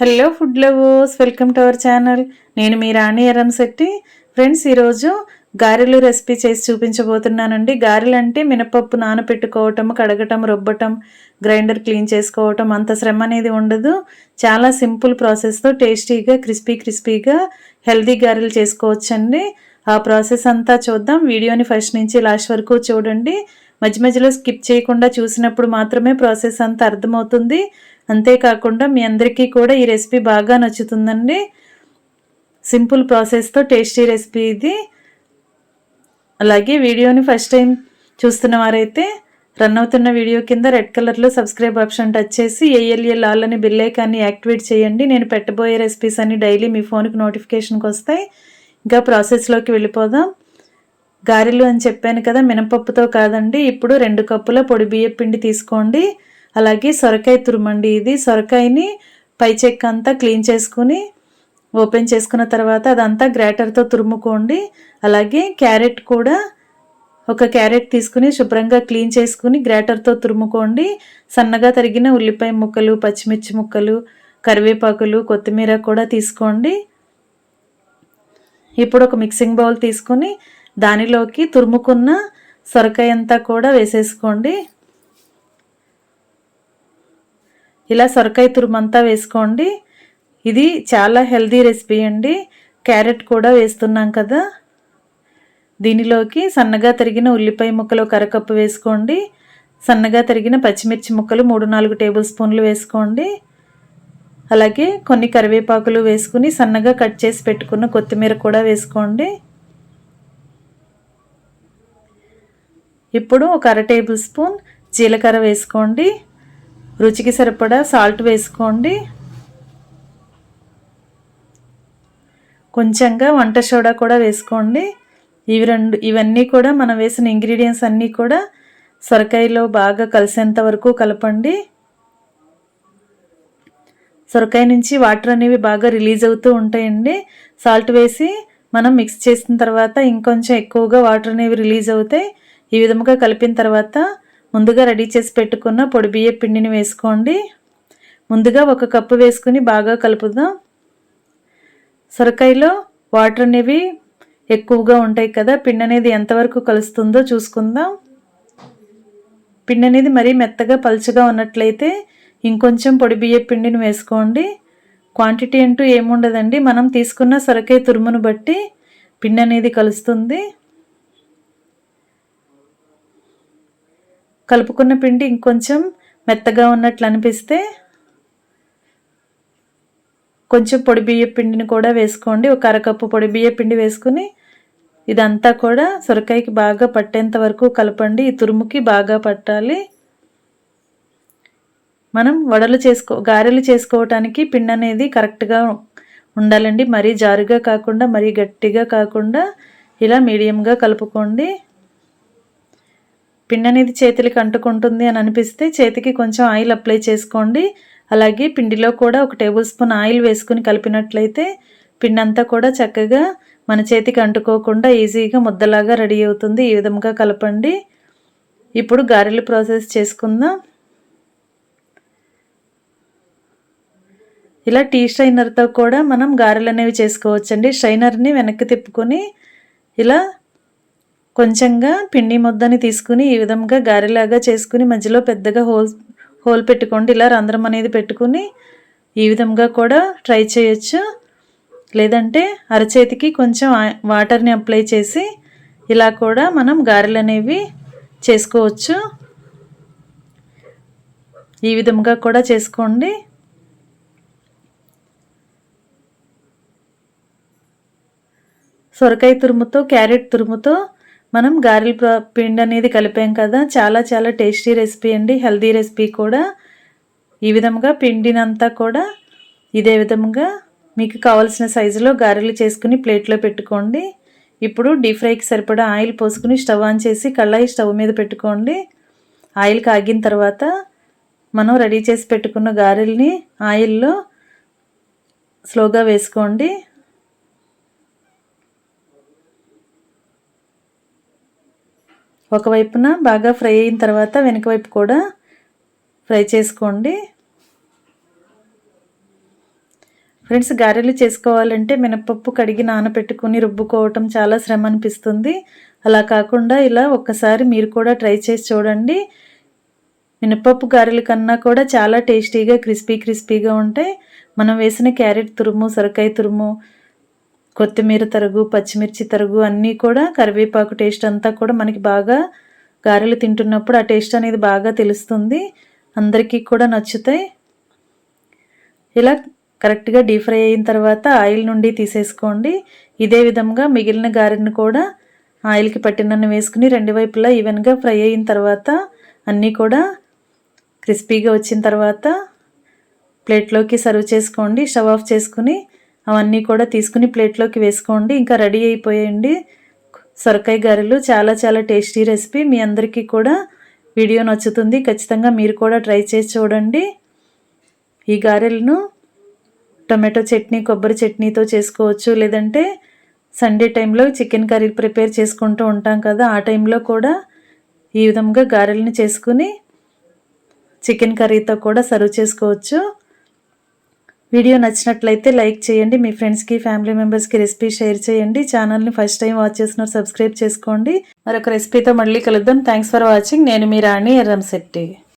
Hello food lovers, welcome to our channel. నేను మీ రాణి Erramsetti. Friends, ఈరోజు గారెలు రెసిపీ చేసి చూపించబోతున్నానండి. గారెలు అంటే మినపప్పు నానపెట్టుకోవటం, కడగటం, రుబ్బటం, గ్రైండర్ క్లీన్ చేసుకోవటం, అంత శ్రమ అనేది ఉండదు. చాలా సింపుల్ ప్రాసెస్తో టేస్టీగా క్రిస్పీగా హెల్దీ గారెలు చేసుకోవచ్చండి. ఆ ప్రాసెస్ అంతా చూద్దాం. వీడియోని ఫస్ట్ నుంచి లాస్ట్ వరకు చూడండి. మధ్య మధ్యలో స్కిప్ చేయకుండా చూసినప్పుడు మాత్రమే ప్రాసెస్ అంతా అర్థమవుతుంది. అంతేకాకుండా మీ అందరికీ కూడా ఈ రెసిపీ బాగా నచ్చుతుందండి. సింపుల్ ప్రాసెస్తో టేస్టీ రెసిపీ ఇది. అలాగే వీడియోని ఫస్ట్ టైం చూస్తున్న వారైతే రన్ అవుతున్న వీడియో కింద రెడ్ కలర్లో సబ్స్క్రైబ్ ఆప్షన్ టచ్ చేసి ఏఎల్ఎల్ ఆల్ అని బెల్ ఐకాన్ని యాక్టివేట్ చేయండి. నేను పెట్టబోయే రెసిపీస్ అన్ని డైలీ మీ ఫోన్కి నోటిఫికేషన్కి వస్తాయి. ఇంకా ప్రాసెస్లోకి వెళ్ళిపోదాం. గారెలు అని చెప్పాను కదా, మినపప్పుతో కాదండి. ఇప్పుడు 2 కప్పుల పొడి బియ్యం పిండి తీసుకోండి. అలాగే సొరకాయ తురుమండి. ఇది సొరకాయని పై చెక్క అంతా క్లీన్ చేసుకుని ఓపెన్ చేసుకున్న తర్వాత అదంతా గ్రేటర్తో తురుముకోండి. అలాగే క్యారెట్ కూడా ఒక క్యారెట్ తీసుకుని శుభ్రంగా క్లీన్ చేసుకుని గ్రేటర్తో తురుముకోండి. సన్నగా తరిగిన ఉల్లిపాయ ముక్కలు, పచ్చిమిర్చి ముక్కలు, కరివేపాకులు, కొత్తిమీర కూడా తీసుకోండి. ఇప్పుడు ఒక మిక్సింగ్ బౌల్ తీసుకుని దానిలోకి తురుముకున్న సొరకాయ అంతా కూడా వేసేసుకోండి. ఇలా సొరకాయ తురుమంతా వేసుకోండి. ఇది చాలా హెల్దీ రెసిపీ అండి. క్యారెట్ కూడా వేస్తున్నాం కదా. దీనిలోకి సన్నగా తరిగిన ఉల్లిపాయ ముక్కలు 1 కప్పు వేసుకోండి. సన్నగా తరిగిన పచ్చిమిర్చి ముక్కలు 3-4 టేబుల్ స్పూన్లు వేసుకోండి. అలాగే కొన్ని కరివేపాకులు వేసుకుని సన్నగా కట్ చేసి పెట్టుకున్న కొత్తిమీర కూడా వేసుకోండి. ఇప్పుడు ఒక 1/2 టేబుల్ స్పూన్ జీలకర్ర వేసుకోండి. రుచికి సరిపడా సాల్ట్ వేసుకోండి. కొంచెంగా వంట సోడా కూడా వేసుకోండి. ఇవన్నీ కూడా మనం వేసిన ఇంగ్రీడియంట్స్ అన్నీ కూడా సొరకాయలో బాగా కలిసేంత వరకు కలపండి. సొరకాయ నుంచి వాటర్ అనేవి బాగా రిలీజ్ అవుతూ ఉంటాయండి. సాల్ట్ వేసి మనం మిక్స్ చేసిన తర్వాత ఇంకొంచెం ఎక్కువగా వాటర్ అనేవి రిలీజ్ అవుతాయి. ఈ విధంగా కలిపిన తర్వాత ముందుగా రెడీ చేసి పెట్టుకున్న పొడి బియ్యం పిండిని వేసుకోండి. ముందుగా 1 కప్పు వేసుకుని బాగా కలుపుదాం. సొరకాయలో వాటర్ అనేవి ఎక్కువగా ఉంటాయి కదా, పిండి అనేది ఎంతవరకు కలుస్తుందో చూసుకుందాం. పిండి అనేది మరీ మెత్తగా పలుచగా ఉన్నట్లయితే ఇంకొంచెం పొడి బియ్యం పిండిని వేసుకోండి. క్వాంటిటీ అంటూ ఏముండదండి, మనం తీసుకున్న సొరకాయ తురుమును బట్టి పిండి అనేది కలుస్తుంది. కలుపుకున్న పిండి ఇంకొంచెం మెత్తగా ఉన్నట్లు అనిపిస్తే కొంచెం పొడి బియ్యం పిండిని కూడా వేసుకోండి. ఒక 1/2 కప్పు పొడి బియ్యం పిండి వేసుకుని ఇదంతా కూడా సొరకాయకి బాగా పట్టేంత వరకు కలపండి. ఈ తురుముకి బాగా పట్టాలి. మనం గారెలు చేసుకోవటానికి పిండి అనేది కరెక్ట్గా ఉండాలండి. మరీ జారుగా కాకుండా మరీ గట్టిగా కాకుండా ఇలా మీడియంగా కలుపుకోండి. పిండి అనేది చేతులకి అంటుకుంటుంది అని అనిపిస్తే చేతికి కొంచెం ఆయిల్ అప్లై చేసుకోండి. అలాగే పిండిలో కూడా 1 టేబుల్ స్పూన్ ఆయిల్ వేసుకుని కలిపినట్లయితే పిండి అంతా కూడా చక్కగా మన చేతికి అంటుకోకుండా ఈజీగా ముద్దలాగా రెడీ అవుతుంది. ఈ విధంగా కలపండి. ఇప్పుడు గారెలు ప్రాసెస్ చేసుకుందాం. ఇలా టీ స్ట్రైనర్తో కూడా మనం గారెలు అనేవి చేసుకోవచ్చండి. స్ట్రైనర్ని వెనక్కి తిప్పుకొని ఇలా కొంచెంగా పిండి ముద్దని తీసుకుని ఈ విధంగా గారెలాగా చేసుకుని మధ్యలో పెద్దగా హోల్ పెట్టుకోండి. ఇలా రంధ్రం అనేది పెట్టుకుని ఈ విధంగా కూడా ట్రై చేయొచ్చు. లేదంటే అరచేతికి కొంచెం వాటర్ని అప్లై చేసి ఇలా కూడా మనం గారెలు అనేవి చేసుకోవచ్చు. ఈ విధంగా కూడా చేసుకోండి. సొరకాయ తురుముతో క్యారెట్ తురుముతో మనం గారెల పిండి అనేది కలిపాం కదా, చాలా చాలా టేస్టీ రెసిపీ అండి, హెల్దీ రెసిపీ కూడా. ఈ విధంగా పిండినంతా కూడా ఇదే విధంగా మీకు కావాల్సిన సైజులో గారెలు చేసుకుని ప్లేట్లో పెట్టుకోండి. ఇప్పుడు డీప్ ఫ్రైకి సరిపడా ఆయిల్ పోసుకుని స్టవ్ ఆన్ చేసి కళాయి స్టవ్ మీద పెట్టుకోండి. ఆయిల్ కాగిన తర్వాత మనం రెడీ చేసి పెట్టుకున్న గారెల్ని ఆయిల్లో స్లోగా వేసుకోండి. ఒకవైపున బాగా ఫ్రై అయిన తర్వాత వెనక వైపు కూడా ఫ్రై చేసుకోండి. ఫ్రెండ్స్, గారెలు చేసుకోవాలంటే మినపప్పు కడిగి నానబెట్టుకుని రుబ్బుకోవటం చాలా శ్రమ అనిపిస్తుంది. అలా కాకుండా ఇలా ఒక్కసారి మీరు కూడా ట్రై చేసి చూడండి. మినపప్పు గారెల కన్నా కూడా చాలా టేస్టీగా క్రిస్పీగా ఉంటాయి. మనం వేసిన క్యారెట్ తురుము, సొరకాయ తురుము, కొత్తిమీర తరుగు, పచ్చిమిర్చి తరుగు అన్నీ కూడా, కరివేపాకు టేస్ట్ అంతా కూడా మనకి బాగా గారెలు తింటున్నప్పుడు ఆ టేస్ట్ అనేది బాగా తెలుస్తుంది. అందరికీ కూడా నచ్చుతాయి. ఇలా కరెక్ట్గా డీప్ ఫ్రై అయిన తర్వాత ఆయిల్ నుండి తీసేసుకోండి. ఇదే విధంగా మిగిలిన గారెను కూడా ఆయిల్కి పట్టినన్ని వేసుకుని రెండు వైపులా ఈవెన్గా ఫ్రై అయిన తర్వాత అన్నీ కూడా క్రిస్పీగా వచ్చిన తర్వాత ప్లేట్లోకి సర్వ్ చేసుకోండి. స్టవ్ ఆఫ్ చేసుకుని అవన్నీ కూడా తీసుకుని ప్లేట్లోకి వేసుకోండి. ఇంకా రెడీ అయిపోయండి సొరకాయ గారెలు. చాలా చాలా టేస్టీ రెసిపీ. మీ అందరికీ కూడా వీడియో నచ్చుతుంది. ఖచ్చితంగా మీరు కూడా ట్రై చేసి చూడండి. ఈ గారెలను టొమాటో చట్నీ, కొబ్బరి చట్నీతో చేసుకోవచ్చు. లేదంటే సండే టైంలో చికెన్ కర్రీ ప్రిపేర్ చేసుకుంటూ ఉంటాం కదా, ఆ టైంలో కూడా ఈ విధంగా గారెలను చేసుకుని చికెన్ కర్రీతో కూడా సర్వ్ చేసుకోవచ్చు. వీడియో నచ్చినట్లయితే లైక్ చేయండి. మీ ఫ్రెండ్స్కి, ఫ్యామిలీ మెంబర్స్కి రెసిపీ షేర్ చేయండి. ఛానల్ని ఫస్ట్ టైం వాచ్ చేస్తున్నారు, సబ్స్క్రైబ్ చేసుకోండి. మరొక రెసిపీతో మళ్ళీ కలుద్దాం. Thanks for watching. నేను మీ రాణి ఎర్రంశెట్టి.